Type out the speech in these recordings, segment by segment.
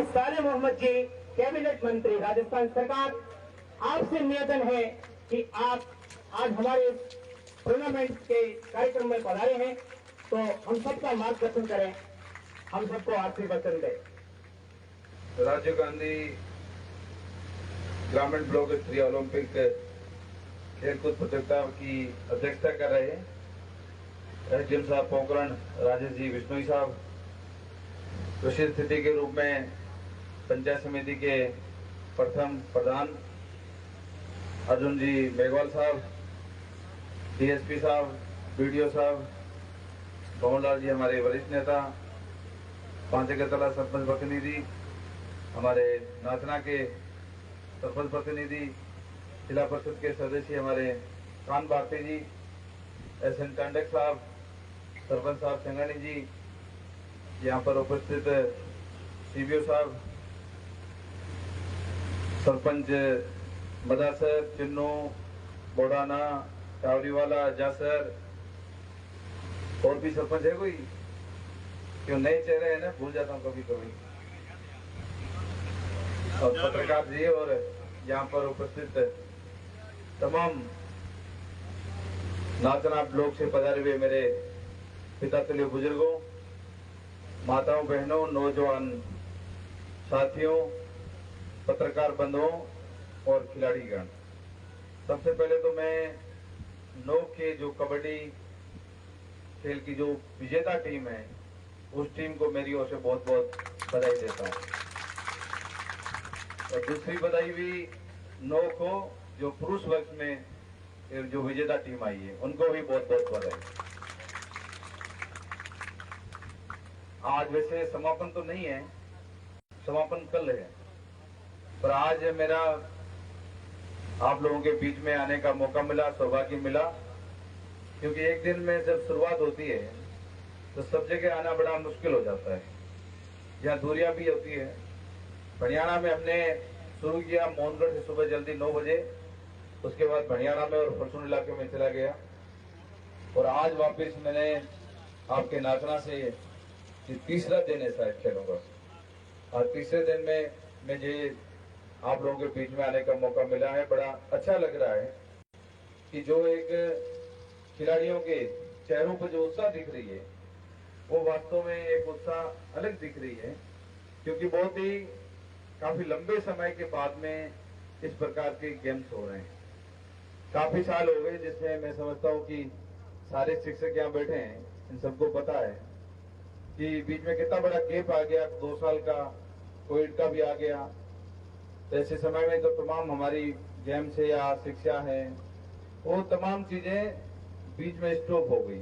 श्री साले मोहम्मद जी, कैबिनेट मंत्री राजस्थान सरकार, आपसे निवेदन है कि आप आज हमारे टूर्नामेंट के कार्यक्रम में पधारे हैं, तो हम सबका मार्गदर्शन करें, हम सबको आर्थिक वचन दें। राजीव गांधी ग्रामीण ब्लॉक स्तरीय ओलंपिक खेलकूद प्रतियोगिता की अध्यक्षता कर रहे हैं एसडीएम साहब पोखरण, राजेश जी बिश्नोई साहब, विशेष अतिथि के रूप में पंचायत समिति के प्रथम प्रधान अर्जुन जी मेघवाल साहब, डीएसपी साहब, बीडीओ साहब, भवनलाल जी हमारे वरिष्ठ नेता, पांचेकतला सरपंच प्रतिनिधि, हमारे नाचना के सरपंच प्रतिनिधि, जिला परिषद के सदस्य हमारे कान भारती जी, एसएन टंडक साहब, सरपंच साहब संगानी जी, यहाँ पर उपस्थित सीबीओ साहब, सरपंच मदासर, चिन्नू, बोडाना, टावरीवाला, जासर, और भी सरपंच है कोई? क्यों नए चेहरे हैं ना, भूल जाता हूँ कभी कभी। और पत्रकार जी और यहाँ पर उपस्थित तमाम नाचना ब्लॉक से पधारे हुए मेरे पिता तुल्य बुजुर्गों, माताओं, बहनों, नौजवान साथियों, पत्रकार बंधुओं और खिलाड़ीगण, सबसे पहले तो मैं नोक के जो कबड्डी खेल की जो विजेता टीम है उस टीम को मेरी ओर से बहुत बहुत बधाई देता हूँ। और दूसरी बधाई भी नोक को जो पुरुष वर्ग में जो विजेता टीम आई है उनको भी बहुत बहुत बधाई। आज वैसे समापन तो नहीं है, समापन कल है, पर आज मेरा आप लोगों के बीच में आने का मौका मिला, सौभाग्य मिला, क्योंकि एक दिन में जब शुरुआत होती है तो सब जगह आना बड़ा मुश्किल हो जाता है, यहाँ दूरियां भी होती है। भणियारा में हमने शुरू किया मोहनगढ़ से सुबह जल्दी 9 बजे, उसके बाद भणियारा में और फरसून इलाके में चला गया, और आज वापस मैंने आपके नाचना से तीसरा दिन है शायद खेलूंगा, और तीसरे दिन में मुझे आप लोगों के बीच में आने का मौका मिला है। बड़ा अच्छा लग रहा है कि जो एक खिलाड़ियों के चेहरों पर जो उत्साह दिख रही है वो वास्तव में एक उत्साह अलग दिख रही है, क्योंकि बहुत ही काफी लंबे समय के बाद में इस प्रकार के गेम्स हो रहे हैं। काफी साल हो गए जिसमें मैं समझता हूँ कि सारे शिक्षक यहाँ बैठे हैं, इन सबको पता है कि बीच में कितना बड़ा गैप आ गया, 2 साल का कोविड का भी आ गया। तो ऐसे समय में तो तमाम हमारी गेम्स है या शिक्षा है वो तमाम चीजें बीच में स्टॉप हो गई।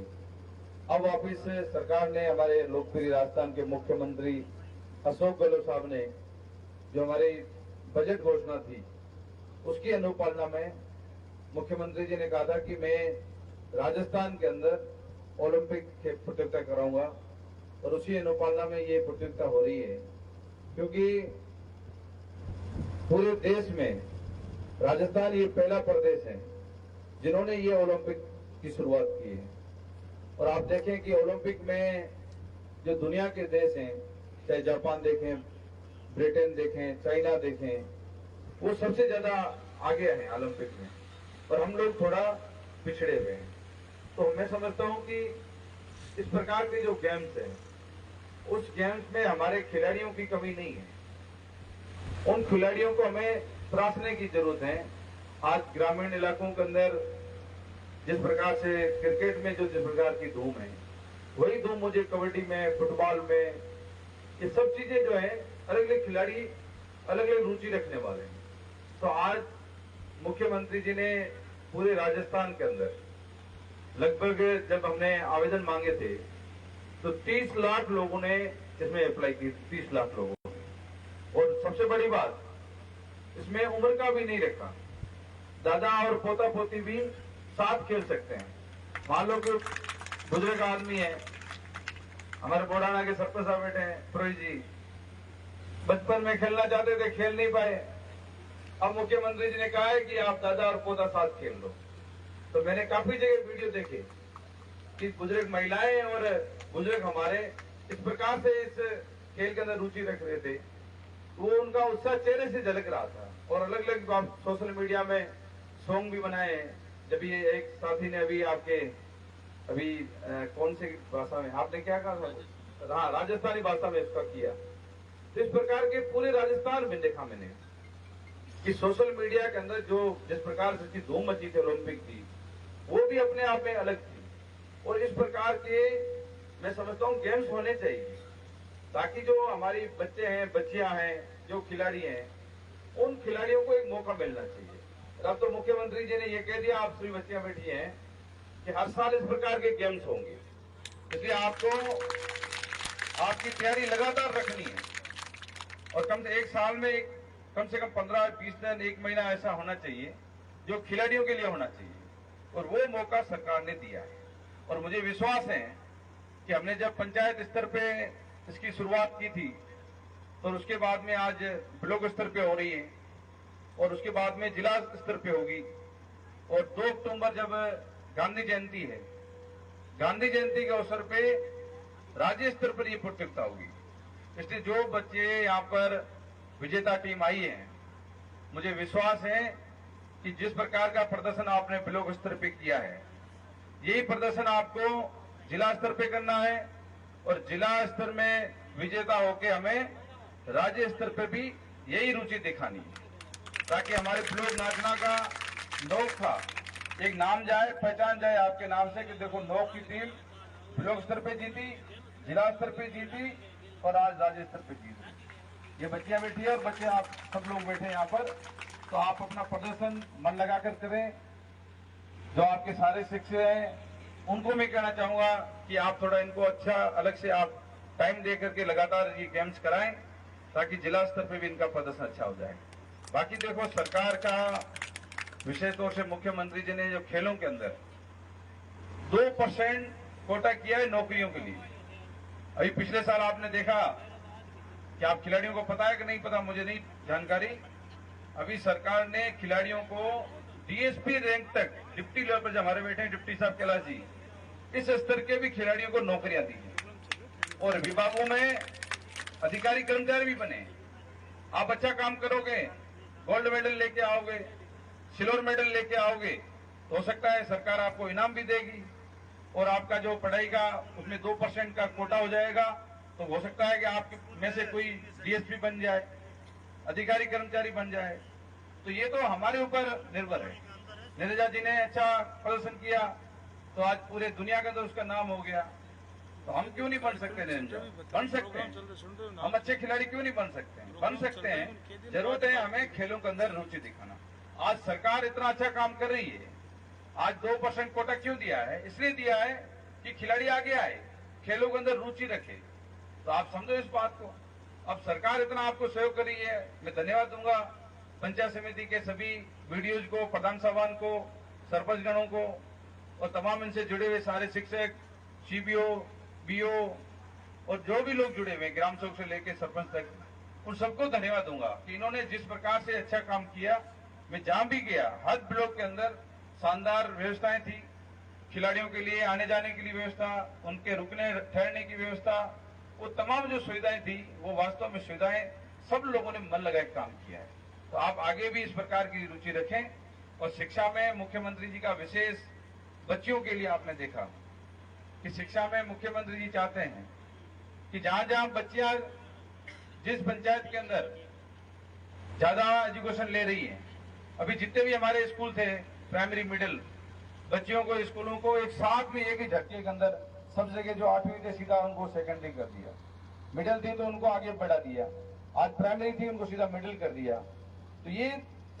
अब वापिस सरकार ने, हमारे लोकप्रिय राजस्थान के मुख्यमंत्री अशोक गहलोत साहब ने जो हमारी बजट घोषणा थी उसकी अनुपालना में मुख्यमंत्री जी ने कहा था कि मैं राजस्थान के अंदर ओलंपिक प्रतियोगिता कराऊंगा, और उसी अनुपालना में ये प्रतियोगिता हो रही है, क्योंकि पूरे देश में राजस्थान ये पहला प्रदेश है जिन्होंने ये ओलंपिक की शुरुआत की है। और आप देखें कि ओलंपिक में जो दुनिया के देश हैं, चाहे जापान देखें, ब्रिटेन देखें, चाइना देखें, वो सबसे ज्यादा आगे हैं ओलंपिक में, और हम लोग थोड़ा पिछड़े हुए हैं। तो मैं समझता हूं कि इस प्रकार के जो गेम्स हैं उस गेम्स में हमारे खिलाड़ियों की कमी नहीं है, उन खिलाड़ियों को हमें तराशने की जरूरत है। आज ग्रामीण इलाकों के अंदर जिस प्रकार से क्रिकेट में जो जिस प्रकार की धूम है वही धूम मुझे कबड्डी में, फुटबॉल में, ये सब चीजें जो है अलग अलग खिलाड़ी अलग अलग रुचि रखने वाले हैं। तो आज मुख्यमंत्री जी ने पूरे राजस्थान के अंदर लगभग, जब हमने आवेदन मांगे थे तो 30 लाख लोगों ने इसमें अप्लाई की, 30 लाख लोगों। और सबसे बड़ी बात, इसमें उम्र का भी नहीं रखा, दादा और पोता पोती भी साथ खेल सकते हैं। मान लो कि बुजुर्ग आदमी है, हमारे बोडाना के सरपंच साहब बैठे हैं, प्रोहित जी, बचपन में खेलना चाहते थे, खेल नहीं पाए, अब मुख्यमंत्री जी ने कहा है कि आप दादा और पोता साथ खेल लो। तो मैंने काफी जगह वीडियो देखे कि बुजुर्ग महिलाएं और बुजुर्ग हमारे इस प्रकार से इस खेल के अंदर रुचि रख रहे थे वो उनका उत्साह चेहरे से झलक रहा था। और अलग अलग सोशल मीडिया में सॉन्ग भी बनाए हैं। जब ये एक साथी ने अभी आपके कौन सी भाषा में आपने क्या कहा था, हाँ राजस्थानी भाषा में इसका किया। तो इस प्रकार के पूरे राजस्थान में देखा मैंने कि सोशल मीडिया के अंदर जो जिस प्रकार से इसकी धूम मची थी ओलंपिक की, वो भी अपने आप में अलग थी। और इस प्रकार के मैं समझता हूँ गेम्स होने चाहिए, ताकि जो हमारी बच्चे हैं, बच्चियां हैं, जो खिलाड़ी हैं, उन खिलाड़ियों को एक मौका मिलना चाहिए। अब तो मुख्यमंत्री जी ने ये कह दिया, आप सभी बच्चियां बैठी हैं, कि हर साल इस प्रकार के गेम्स होंगे। इसलिए आपको आपकी तैयारी लगातार रखनी है और कम से एक साल में कम से कम 15-20 दिन, 1 महीना ऐसा होना चाहिए जो खिलाड़ियों के लिए होना चाहिए। और वो मौका सरकार ने दिया है। और मुझे विश्वास है कि हमने जब पंचायत स्तर पे इसकी शुरुआत की थी, तो उसके बाद में आज ब्लॉक स्तर पे हो रही है और उसके बाद में जिला स्तर पे होगी। और 2 अक्टूबर जब गांधी जयंती है, गांधी जयंती के अवसर पे राज्य स्तर पर ये प्रतियोगिता होगी। इसलिए जो बच्चे यहाँ पर विजेता टीम आई है, मुझे विश्वास है कि जिस प्रकार का प्रदर्शन आपने ब्लॉक स्तर पे किया है, यही प्रदर्शन आपको जिला स्तर पे करना है और जिला स्तर में विजेता होके हमें राज्य स्तर पे भी यही रुचि दिखानी है, ताकि हमारे ब्लॉक नाचना का नोक था एक नाम जाए, पहचान जाए आपके नाम से कि देखो नोक की टीम ब्लॉक स्तर पे जीती, जिला स्तर पे जीती और आज राज्य स्तर पे जीती। ये बच्चियां बैठी है और बच्चे आप सब लोग बैठे हैं यहाँ पर, तो आप अपना प्रदर्शन मन लगाकर करें। जो आपके सारे शिक्षक हैं उनको मैं कहना चाहूंगा कि आप थोड़ा इनको अच्छा अलग से आप टाइम दे करके लगातार ये गेम्स कराएं, ताकि जिला स्तर पे भी इनका प्रदर्शन अच्छा हो जाए। बाकी देखो, सरकार का विशेष तौर से मुख्यमंत्री जी ने जो खेलों के अंदर 2% कोटा किया है नौकरियों के लिए। अभी पिछले साल आपने देखा कि आप खिलाड़ियों को पता है कि नहीं पता, मुझे नहीं जानकारी। अभी सरकार ने खिलाड़ियों को डीएसपी रैंक तक, डिप्टी लेवल पर जो हमारे बैठे हैं डिप्टी साहब कैलाश जी, इस स्तर के भी खिलाड़ियों को नौकरियां दी हैं और विभागों में अधिकारी कर्मचारी भी बने। आप अच्छा काम करोगे, गोल्ड मेडल लेके आओगे, सिल्वर मेडल लेके आओगे, तो हो सकता है सरकार आपको इनाम भी देगी और आपका जो पढ़ाई का उसमें 2% का कोटा हो जाएगा। तो हो सकता है कि आप में से कोई डीएसपी बन जाए, अधिकारी कर्मचारी बन जाए। तो ये तो हमारे ऊपर निर्भर है। नीरजा जी ने अच्छा प्रदर्शन किया तो आज पूरे दुनिया का तो उसका नाम हो गया, तो हम क्यों नहीं बन सकते? नीरजा बन सकते हैं, हम अच्छे खिलाड़ी क्यों नहीं बन सकते हैं? बन सकते हैं। जरूरत है हमें खेलों के अंदर रुचि दिखाना। आज सरकार इतना अच्छा काम कर रही है, आज 2% कोटा क्यों दिया है? इसलिए दिया है कि खिलाड़ी आगे आए, खेलों के अंदर रुचि रखे। तो आप समझो इस बात को। अब सरकार इतना आपको सहयोग कर रही है, मैं धन्यवाद दूंगा पंचायत समिति के सभी वीडियोज को, प्रधान साहबान को, सरपंच गणों को और तमाम इनसे जुड़े हुए सारे शिक्षक, सीबीओ, बीओ और जो भी लोग जुड़े हुए ग्राम सेवक से लेकर सरपंच तक, उन सबको धन्यवाद दूंगा कि इन्होंने जिस प्रकार से अच्छा काम किया। मैं जहां भी गया, हर ब्लॉक के अंदर शानदार व्यवस्थाएं थी, खिलाड़ियों के लिए आने जाने के लिए व्यवस्था, उनके रुकने ठहरने की व्यवस्था, वो तमाम जो सुविधाएं थी, वो वास्तव में सुविधाएं सब लोगों ने मन लगाकर काम किया है। तो आप आगे भी इस प्रकार की रुचि रखें। और शिक्षा में मुख्यमंत्री जी का विशेष, बच्चियों के लिए आपने देखा कि शिक्षा में मुख्यमंत्री जी चाहते हैं कि जहां जहां बच्चियां जिस पंचायत के अंदर ज्यादा एजुकेशन ले रही हैं, अभी जितने भी हमारे स्कूल थे प्राइमरी मिडिल, बच्चियों को स्कूलों को एक साथ में एक ही झटके के अंदर सब जगह जो 8वीं थे सीधा उनको सेकेंडरी कर दिया, मिडिल थी तो उनको आगे बढ़ा दिया, आज प्राइमरी थी उनको सीधा मिडिल कर दिया। तो ये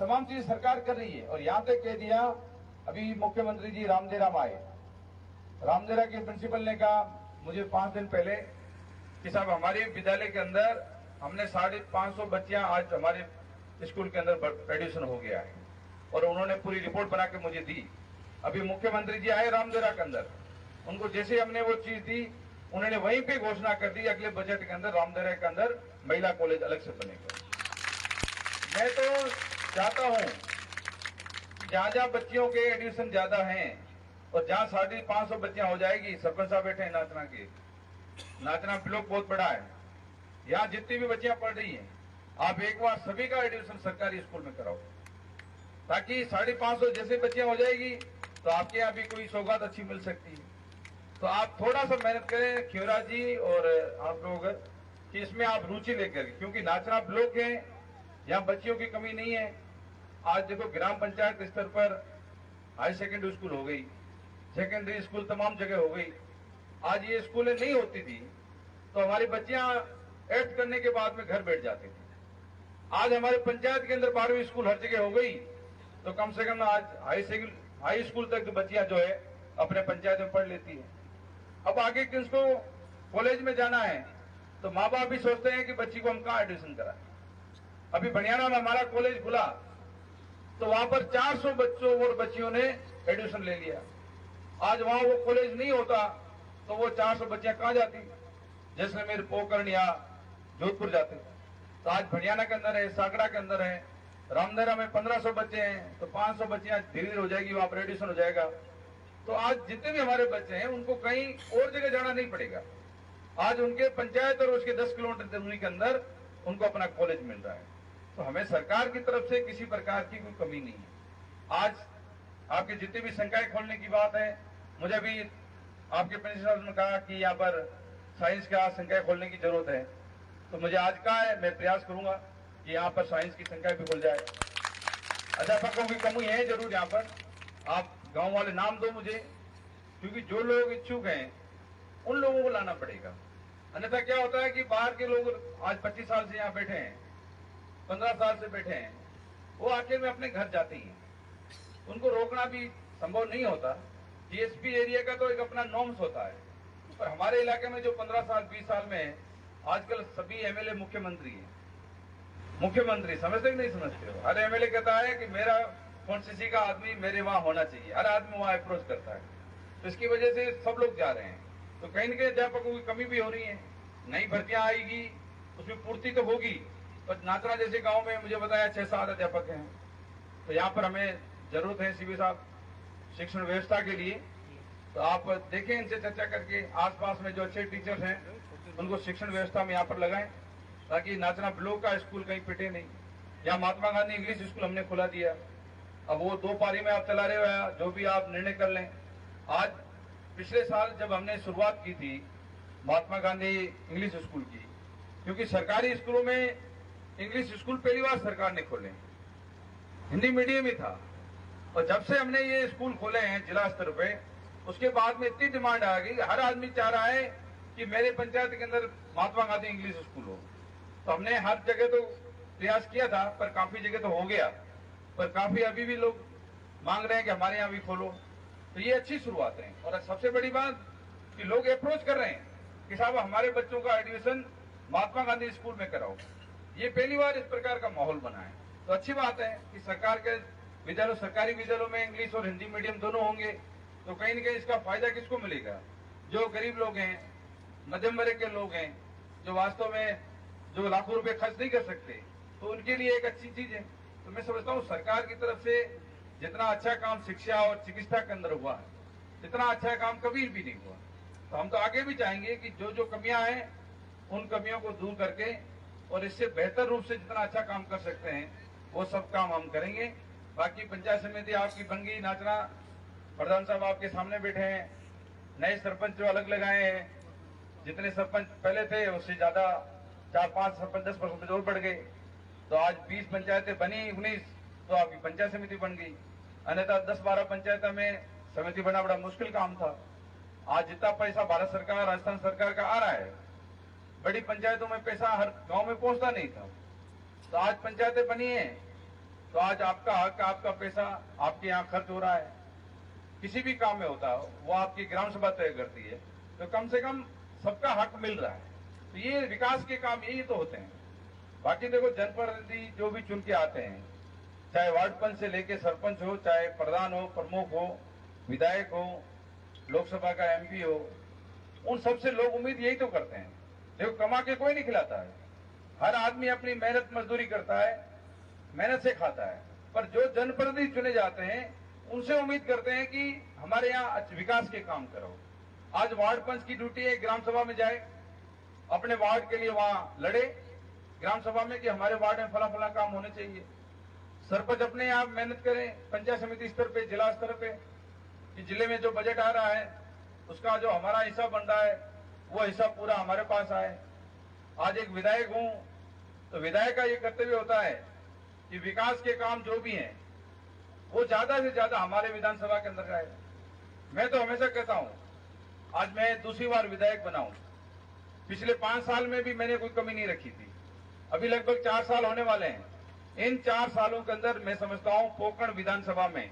तमाम चीज सरकार कर रही है। और यहाँ तक कह दिया, अभी मुख्यमंत्री जी रामदेरा में आए, रामदेरा के प्रिंसिपल ने कहा मुझे 5 दिन पहले कि साहब हमारे विद्यालय के अंदर हमने 550 बच्चियां आज हमारे स्कूल के अंदर एडमिशन हो गया है, और उन्होंने पूरी रिपोर्ट बना के मुझे दी। अभी मुख्यमंत्री जी आए रामदेरा के अंदर, उनको जैसे हमने वो चीज दी, उन्होंने वहीं पे घोषणा कर दी अगले बजट के अंदर रामदेरा के अंदर महिला कॉलेज अलग से बनेगा। मैं तो चाहता हूं जहां जहां बच्चियों के एडमिशन ज्यादा हैं और जहां 550 बच्चियां हो जाएगी, सरपंच साहब बैठे हैं नाचना ब्लॉक बहुत बड़ा है, यहाँ जितनी भी बच्चियां पढ़ रही हैं, आप एक बार सभी का एडमिशन सरकारी स्कूल में कराओ, ताकि 550 जैसे बच्चियां हो जाएगी तो आपके यहाँ भी कोई सौगात अच्छी मिल सकती है। तो आप थोड़ा सा मेहनत करें खेवरा जी और आप लोग कि इसमें आप रुचि लेकर, क्योंकि नाचना ब्लॉक है, यहाँ बच्चियों की कमी नहीं है। आज देखो ग्राम पंचायत स्तर पर हाई सेकेंडरी स्कूल हो गई, सेकेंडरी स्कूल तमाम जगह हो गई। आज ये स्कूलें नहीं होती थी तो हमारी बच्चियां 8th करने के बाद में घर बैठ जाती थी। आज हमारे पंचायत के अंदर 12वीं स्कूल हर जगह हो गई, तो कम से कम आज हाई स्कूल तक बच्चियां जो है अपने पंचायत में पढ़ लेती है। अब आगे किसको कॉलेज में जाना है तो माँ बाप भी सोचते हैं कि बच्ची को हम कहाँ एडमिशन कराएं। अभी बनियाना में हमारा कॉलेज खुला तो वहां पर 400 बच्चों और बच्चियों ने एडमिशन ले लिया। आज वहां वो कॉलेज नहीं होता तो वो 400 बच्चियां कहां जाती, जैसलमेर, पोखरण या जोधपुर जाते। तो आज भड़ियाना के अंदर है, सागड़ा के अंदर है, रामदेरा में 1500 बच्चे हैं, तो 500 बच्चियां धीरे धीरे हो जाएगी, वहां पर एडमिशन हो जाएगा। तो आज जितने भी हमारे बच्चे हैं उनको कहीं और जगह जाना नहीं पड़ेगा। आज उनके पंचायत और उसके 10 किलोमीटर दूरी के अंदर उनको अपना कॉलेज मिल रहा है। तो हमें सरकार की तरफ से किसी प्रकार की कोई कमी नहीं है। आज आपके जितने भी संकाय खोलने की बात है, मुझे भी आपके प्रिंसिपल ने कहा कि यहाँ पर साइंस का संकाय खोलने की जरूरत है, तो मुझे आज कहा है मैं प्रयास करूंगा कि यहाँ पर साइंस की संकाय भी खुल जाए। अध्यापकों की कमी है जरूर यहाँ पर, आप गांव वाले नाम दो मुझे, क्योंकि जो लोग इच्छुक हैं उन लोगों को लाना पड़ेगा। अन्यथा क्या होता है कि बाहर के लोग आज 25 साल से यहाँ बैठे हैं, 15 साल से बैठे हैं, वो आखिर में अपने घर जाते हैं, उनको रोकना भी संभव नहीं होता। जीएसपी एरिया का तो एक अपना नॉर्म्स होता है, पर हमारे इलाके में जो 15 साल 20 साल में है, आजकल सभी एमएलए मुख्यमंत्री हैं। मुख्यमंत्री समझते कि नहीं समझते हो? हर एमएलए कहता है कि मेरा कॉन्स्टिट्यूंसी का आदमी मेरे वहां होना चाहिए, हर आदमी वहां अप्रोच करता है। तो इसकी वजह से सब लोग जा रहे हैं, तो कहीं न कहीं अध्यापकों की कमी भी हो रही है। नई भर्तियां आएगी उसमें पूर्ति तो होगी, पर नाचना जैसे गांव में मुझे बताया 6-7 अध्यापक हैं, तो यहाँ पर हमें जरूरत है सीबी साहब शिक्षण व्यवस्था के लिए। तो आप देखें, इनसे चर्चा करके आसपास में जो अच्छे टीचर्स हैं उनको शिक्षण व्यवस्था में यहाँ पर लगाएं, ताकि नाचना ब्लॉक का स्कूल कहीं पिटे नहीं। यहाँ महात्मा गांधी इंग्लिश स्कूल हमने खुला दिया, अब वो 2 पारी में आप चला रहे हो, जो भी आप निर्णय कर लें। आज पिछले साल जब हमने शुरुआत की थी महात्मा गांधी इंग्लिश स्कूल की, क्योंकि सरकारी स्कूलों में इंग्लिश स्कूल पहली बार सरकार ने खोले, हिंदी मीडियम ही था, और जब से हमने ये स्कूल खोले हैं जिला स्तर पे, उसके बाद में इतनी डिमांड आ गई, हर आदमी चाह रहा है कि मेरे पंचायत के अंदर महात्मा गांधी इंग्लिश स्कूल हो। तो हमने हर जगह तो प्रयास किया था, पर काफी जगह तो हो गया, पर काफी अभी भी लोग मांग रहे हैं कि हमारे यहाँ भी खोलो। तो ये अच्छी शुरुआत है, और सबसे बड़ी बात कि लोग अप्रोच कर रहे हैं कि साहब हमारे बच्चों का एडमिशन महात्मा गांधी स्कूल में कराओ। ये पहली बार इस प्रकार का माहौल बना है, तो अच्छी बात है कि सरकार के विद्यालयों, सरकारी विद्यालयों में इंग्लिश और हिंदी मीडियम दोनों होंगे, तो कहीं न कहीं इसका फायदा किसको मिलेगा? जो गरीब लोग हैं, मध्यम वर्ग के लोग हैं, जो वास्तव में जो लाखों रुपए खर्च नहीं कर सकते, तो उनके लिए एक अच्छी चीज है। तो मैं समझता हूँ सरकार की तरफ से जितना अच्छा काम शिक्षा और चिकित्सा के अंदर हुआ है, इतना अच्छा काम कभी भी नहीं हुआ। तो हम तो आगे भी चाहेंगे कि जो जो कमियां हैं उन कमियों को दूर करके और इससे बेहतर रूप से जितना अच्छा काम कर सकते हैं वो सब काम हम करेंगे। बाकी पंचायत समिति आपकी बन गई, नाचना प्रधान साहब आपके सामने बैठे हैं, नए सरपंच जो अलग लगाए हैं, जितने सरपंच पहले थे उससे ज्यादा 4-5 सरपंच 10% और बढ़ गए, तो आज 20 पंचायतें बनी, 19 तो आपकी पंचायत समिति बन गई। अन्यथा 10-12 पंचायतों में समिति बना बड़ा मुश्किल काम था। आज जितना पैसा भारत सरकार, राजस्थान सरकार का आ रहा है, बड़ी पंचायतों में पैसा हर गांव में पहुंचता नहीं था, तो आज पंचायतें बनी है, तो आज आपका हक, आपका पैसा आपके यहाँ खर्च हो रहा है। किसी भी काम में होता है वो आपकी ग्राम सभा तय करती है, तो कम से कम सबका हक मिल रहा है। तो ये विकास के काम यही तो होते हैं। बाकी देखो जनप्रतिनिधि जो भी चुन के आते हैं, चाहे वार्ड पंच से लेके सरपंच हो, चाहे प्रधान हो, प्रमुख हो, विधायक हो, लोकसभा का एमपी हो, उन सबसे लोग उम्मीद यही तो करते हैं। देखो कमा के कोई नहीं खिलाता है, हर आदमी अपनी मेहनत मजदूरी करता है, मेहनत से खाता है, पर जो जनप्रतिनिधि चुने जाते हैं उनसे उम्मीद करते हैं कि हमारे यहाँ विकास के काम करो। आज वार्ड पंच की ड्यूटी है ग्राम सभा में जाए, अपने वार्ड के लिए वहां लड़े, ग्राम सभा में कि हमारे वार्ड में फला फला काम होने चाहिए। सरपंच अपने आप मेहनत करें, पंचायत समिति स्तर पे, जिला स्तर पे, कि जिले में जो बजट आ रहा है उसका जो हमारा हिस्सा बन रहा है वो हिस्सा पूरा हमारे पास आए। आज एक विधायक हूं तो विधायक का ये कर्तव्य होता है कि विकास के काम जो भी हैं वो ज्यादा से ज्यादा हमारे विधानसभा के अंदर आए। मैं तो हमेशा कहता हूं, आज मैं दूसरी बार विधायक बना हूं, पिछले 5 साल में भी मैंने कोई कमी नहीं रखी थी। अभी लगभग 4 साल होने वाले हैं। इन 4 सालों के अंदर मैं समझता हूं पोकरण विधानसभा में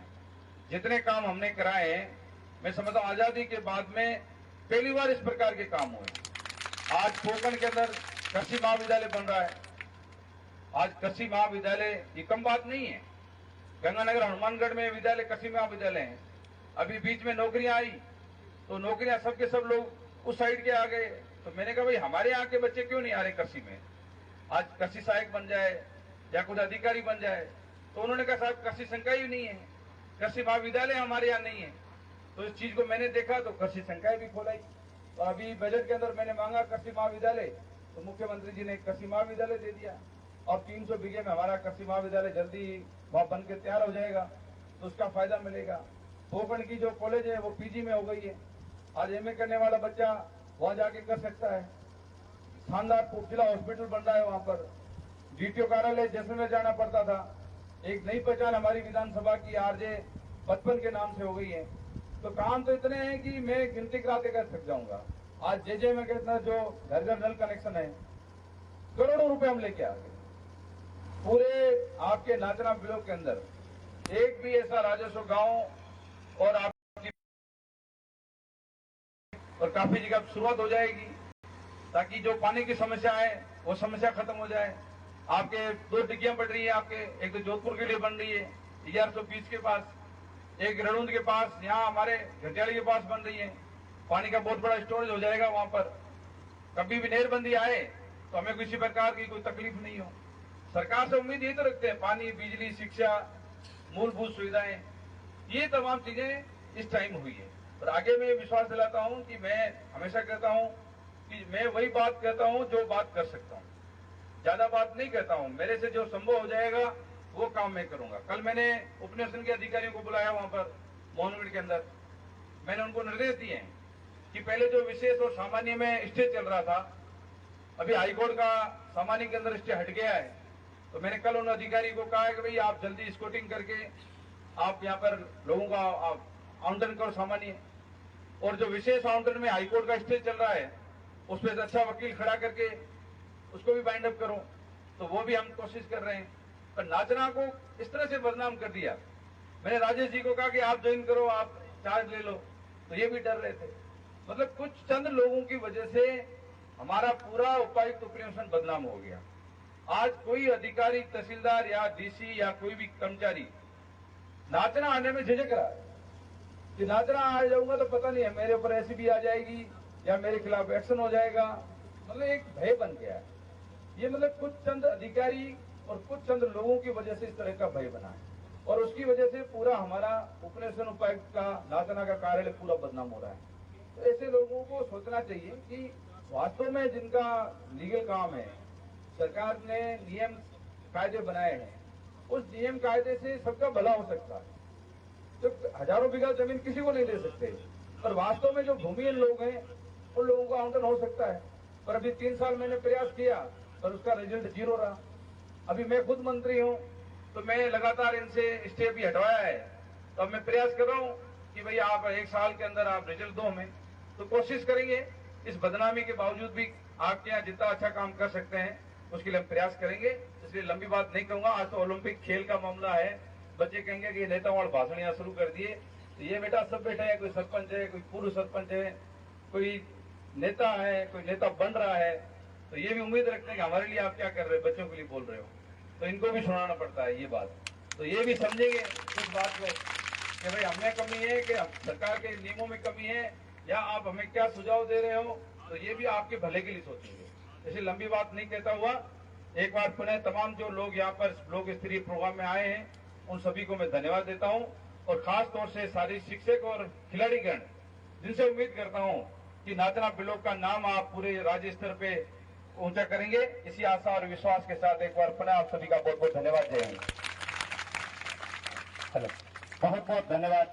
जितने काम हमने कराए हैं, मैं समझता हूं आजादी के बाद में पहली बार इस प्रकार के काम हुए। आज पोकरण के अंदर कृषि महाविद्यालय बन रहा है। आज कृषि महाविद्यालय ये कम बात नहीं है। गंगानगर हनुमानगढ़ में विद्यालय कृषि महाविद्यालय है। अभी बीच में नौकरियां आई तो नौकरियां सबके सब लोग उस साइड के आ गए। तो मैंने कहा भाई हमारे यहाँ के बच्चे क्यों नहीं आ रहे कृषि में, आज कृषि सहायक बन जाए या कुछ अधिकारी बन जाए। तो उन्होंने कहा साहब कृषि संकाय ही नहीं है, कृषि महाविद्यालय हमारे यहाँ नहीं है। तो इस चीज को मैंने देखा तो कृषि संकाय भी खोलाई। तो अभी बजट के अंदर मैंने मांगा कृषि महाविद्यालय, तो मुख्यमंत्री जी ने कृषि महाविद्यालय दे दिया। और 300 बीघे में हमारा कृषि महाविद्यालय जल्दी वहां बन के तैयार हो जाएगा, तो उसका फायदा मिलेगा। पोकरण की जो कॉलेज है वो पीजी में हो गई है। आज एमए करने वाला बच्चा वहां जाके कर सकता है। शानदार जिला हॉस्पिटल बन रहा है वहां पर। डीटीओ कार्यालय जैसलमेर जाना पड़ता था, एक नई पहचान हमारी विधानसभा की आरजे 55 के नाम से हो गई है। तो काम तो इतने हैं कि मैं गिनती कराते कर थक जाऊंगा। आज जे में कहता जो घर घर नल कनेक्शन है, करोड़ों रुपए हम लेके आ गए। पूरे आपके नाचना ब्लॉक के अंदर एक भी ऐसा राजस्व गांव और आपकी और काफी जगह शुरुआत हो जाएगी, ताकि जो पानी की समस्या है वो समस्या खत्म हो जाए। आपके 2 डिग्गियां बढ़ रही है आपके, एक तो जोधपुर के लिए बन रही है 1120 के पास, एक रणुंद के पास, यहाँ हमारे घटियाली के पास बन रही है। पानी का बहुत बड़ा स्टोरेज हो जाएगा वहां पर। कभी भी नहरबंदी आए तो हमें किसी प्रकार की कोई तकलीफ नहीं हो। सरकार से उम्मीद यही तो रखते हैं, पानी, बिजली, शिक्षा, मूलभूत सुविधाएं, ये तमाम चीजें इस टाइम हुई है। और आगे मैं विश्वास दिलाता हूं कि मैं हमेशा कहता हूं कि मैं वही बात कहता हूं जो बात कर सकता हूं, ज्यादा बात नहीं कहता हूं। मेरे से जो संभव हो जाएगा वो काम मैं करूंगा। कल मैंने उपनिवेशन के अधिकारियों को बुलाया वहां पर मोहनगढ़ के अंदर। मैंने उनको निर्देश दिए हैं कि पहले जो विशेष और सामान्य में स्टे चल रहा था, अभी हाईकोर्ट का सामान्य के अंदर स्टे हट गया है। तो मैंने कल उन अधिकारी को कहा है कि भाई आप जल्दी स्कोटिंग करके आप यहाँ पर लोगों का आवंटन करो सामान्य, और जो विशेष आवंटन में हाईकोर्ट का स्टे चल रहा है उस पर अच्छा वकील खड़ा करके उसको भी बाइंड अप करो। तो वो भी हम कोशिश कर रहे हैं। पर नाचना को इस तरह से बदनाम कर दिया। मैंने राजेश जी को कहा कि आप ज्वाइन करो, आप चार्ज ले लो, तो ये भी डर रहे थे। मतलब कुछ चंद लोगों की वजह से हमारा पूरा उपायुक्त उपनिवेशन बदनाम हो गया। आज कोई अधिकारी, तहसीलदार या डीसी या कोई भी कर्मचारी नाचना आने में झिझक रहा है कि नाचना आ जाऊंगा तो पता नहीं है मेरे ऊपर एसीबी आ जाएगी या मेरे खिलाफ एक्शन हो जाएगा। मतलब एक भय बन गया है ये। मतलब कुछ चंद अधिकारी और कुछ चंद लोगों की वजह से इस तरह का भय बना है, और उसकी वजह से पूरा हमारा उपनिवेशन उपायुक्त का नाचना का कार्यालय पूरा बदनाम हो रहा है। तो ऐसे लोगों को सोचना चाहिए कि वास्तव में जिनका लीगल काम है, सरकार ने नियम कायदे बनाए हैं, उस नियम कायदे से सबका भला हो सकता है। तो हजारों बीघा जमीन किसी को नहीं दे सकते, पर वास्तव में जो भूमिहीन लोग हैं उन लोगों का आवंटन हो सकता है। पर अभी 3 साल मैंने प्रयास किया पर उसका रिजल्ट 0 रहा। अभी मैं खुद मंत्री हूं तो मैं लगातार इनसे स्टे भी हटवाया है। तो अब मैं प्रयास कर रहा हूं कि भाई आप 1 साल के अंदर आप रिजल्ट दो हमें। तो कोशिश करेंगे इस बदनामी के बावजूद भी आपके यहाँ जितना अच्छा काम कर सकते हैं उसके लिए हम प्रयास करेंगे। इसलिए लंबी बात नहीं कहूंगा। आज तो ओलंपिक खेल का मामला है, बच्चे कहेंगे कि नेताओं वाले भाषण यहाँ शुरू कर दिए। तो ये बेटा सब बैठे हैं, कोई सरपंच है, कोई पूर्व सरपंच है, कोई नेता है, कोई नेता बन रहा है। तो ये भी उम्मीद रखते हैं कि हमारे लिए आप क्या कर रहे हो, बच्चों के लिए बोल रहे हो। तो इनको भी सुनाना पड़ता है ये बात। तो ये भी समझेंगे इस बात को कि भाई हमें कमी है कि सरकार के नियमों में कमी है, या आप हमें क्या सुझाव दे रहे हो। तो ये भी आपके भले के लिए सोचेंगे। ऐसी लंबी बात नहीं कहता हुआ एक बार पुनः तमाम जो लोग यहाँ पर ब्लॉक स्तरीय प्रोग्राम में आए हैं उन सभी को मैं धन्यवाद देता हूँ, और खास तौर से सारे शिक्षक और खिलाड़ीगण जिनसे उम्मीद करता हूँ कि नाचना ब्लॉक का नाम आप पूरे राज्य स्तर पे ऊंचा करेंगे। इसी आशा और विश्वास के साथ एक बार पुनः आप सभी का बहुत बहुत धन्यवाद। जय हिंद। हेलो, बहुत बहुत धन्यवाद।